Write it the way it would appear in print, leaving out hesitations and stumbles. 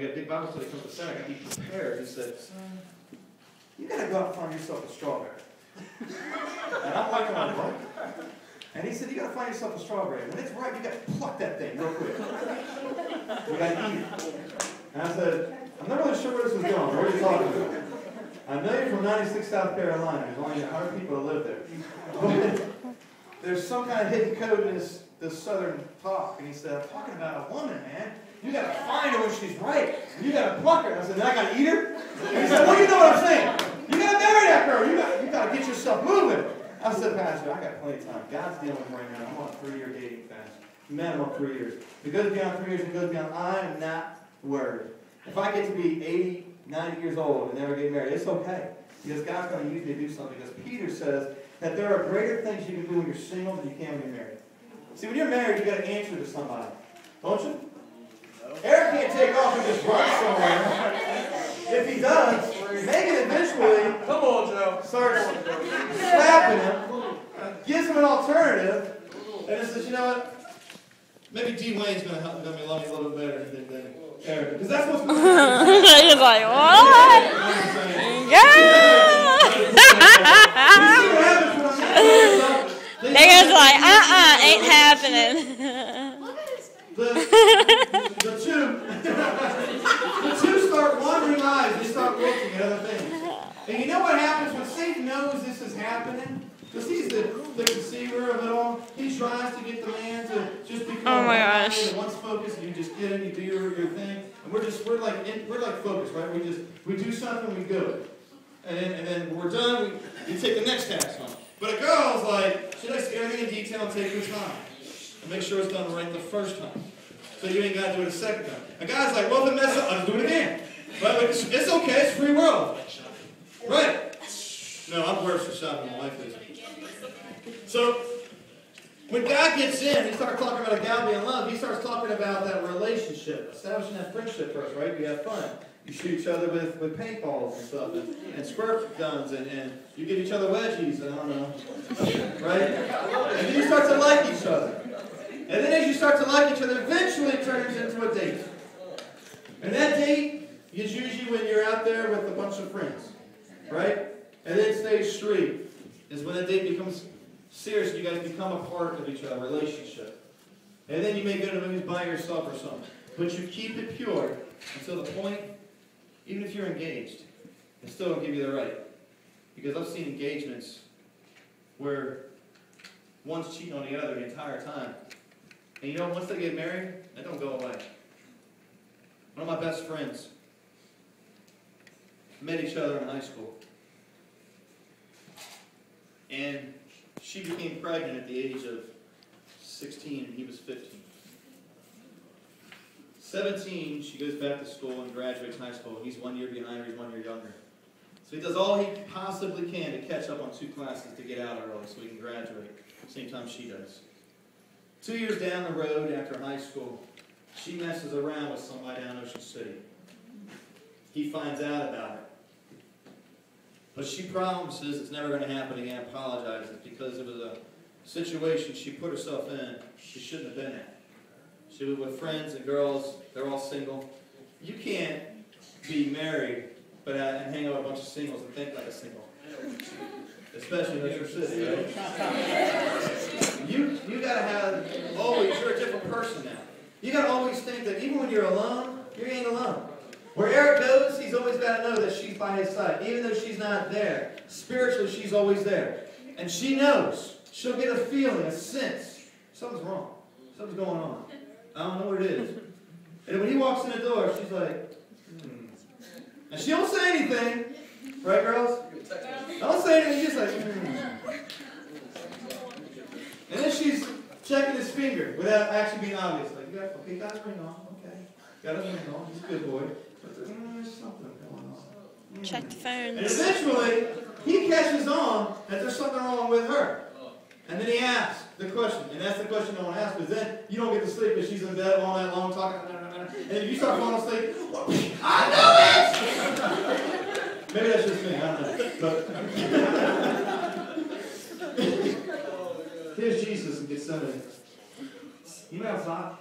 got a big Bible study coming to the center. I got to be prepared. He said, son, you got to go out and find yourself a strawberry. And I'm like, what? And he said, you got to find yourself a strawberry. When it's ripe, you got to pluck that thing real quick. You got to eat it. And I said, I'm not really sure where this is going. What are you talking about? I know you're from 96 South Carolina. There's only 100 people that live there. But there's some kind of hidden code in this southern talk. And he said, I'm talking about a woman, man. You got to find her when she's right. You got to pluck her. And I said, then I got to eat her? And he said, well, you know what I'm saying. You got to marry that girl. You got to get yourself moving. I said, Pastor, I got plenty of time. God's dealing with me right now. I'm on a 3-year dating fast. Minimum 3 years. If it goes beyond 3 years, it goes beyond. I am not worried. If I get to be 80, 90 years old and never get married, it's okay. Because God's going to use me to do something. Because Peter says that there are greater things you can do when you're single than you can when you're married. See, when you're married, you got to answer to somebody. Don't you? Eric can't take off and just run somewhere. If he does, Megan eventually, come on, Joe, starts slapping him, gives him an alternative, and it says, you know what? Maybe D. Wayne's going to help me love me a little bit better than Eric. Because that's what's going to happen. He's like, what? Yeah! Megan's like, ain't happening. The two start wandering eyes. They start looking at other things. And you know what happens when Satan knows this is happening? Because he's the conceiver of it all. He tries to get the man to just become and once focused, you just get in, you do your thing. And we're like focused, right? We do something, we do it. And then when we're done, we take the next task on. But a girl's like, she likes everything in detail and take her time. And make sure it's done right the first time. So you ain't got to do it a second time. A guy's like, well, if it messes up, I'll do it again. But it's okay, it's free world. Right? No, I'm worse for shopping than my wife is. So, when God gets in, he starts talking about a gal being loved, he starts talking about that relationship, establishing that friendship first, right? You have fun. You shoot each other with paintballs and stuff, and squirt guns, and you give each other wedgies, and I don't know. Right? And then you start to like each other. And then as you start to like each other, eventually it turns into a date. And that date is usually when you're out there with a bunch of friends. Right? And then stage 3 is when a date becomes serious. You guys become a part of each other, a relationship. And then you may go to the movies by yourself or something. But you keep it pure until the point, even if you're engaged, it still don't give you the right. Because I've seen engagements where one's cheating on the other the entire time. And you know, once they get married, they don't go away. One of my best friends met each other in high school. And she became pregnant at the age of 16 and he was 15. 17, she goes back to school and graduates high school. He's 1 year behind her, he's 1 year younger. So he does all he possibly can to catch up on 2 classes to get out early so he can graduate at the same time she does. 2 years down the road after high school, she messes around with somebody down in Ocean City. He finds out about it. But she promises it's never going to happen again, apologizes, because it was a situation she put herself in she shouldn't have been in. She was with friends and girls, they're all single. You can't be married and hang out with a bunch of singles and think like a single. Especially in Ocean City, right? You got to have, always, you're a different person now. You got to always think that even when you're alone, you ain't alone. Where Eric goes, he's always got to know that she's by his side. Even though she's not there, spiritually she's always there. And she knows. She'll get a feeling, a sense. Something's wrong. Something's going on. I don't know what it is. And when he walks in the door, she's like, And she don't say anything. Right, girls? Don't say anything. She's like, And then she's checking his finger without actually being obvious. Like, okay, got his ring on. Okay. Got his ring on. He's a good boy. There's something going on. Check the phones. And eventually, he catches on that there's something wrong with her. And then he asks the question. And that's the question I want to ask, because then you don't get to sleep because she's in bed all night long talking. And if you start falling asleep, I knew it! Maybe that's just me. I don't know. But here's Jesus in Gethsemane. You know outside?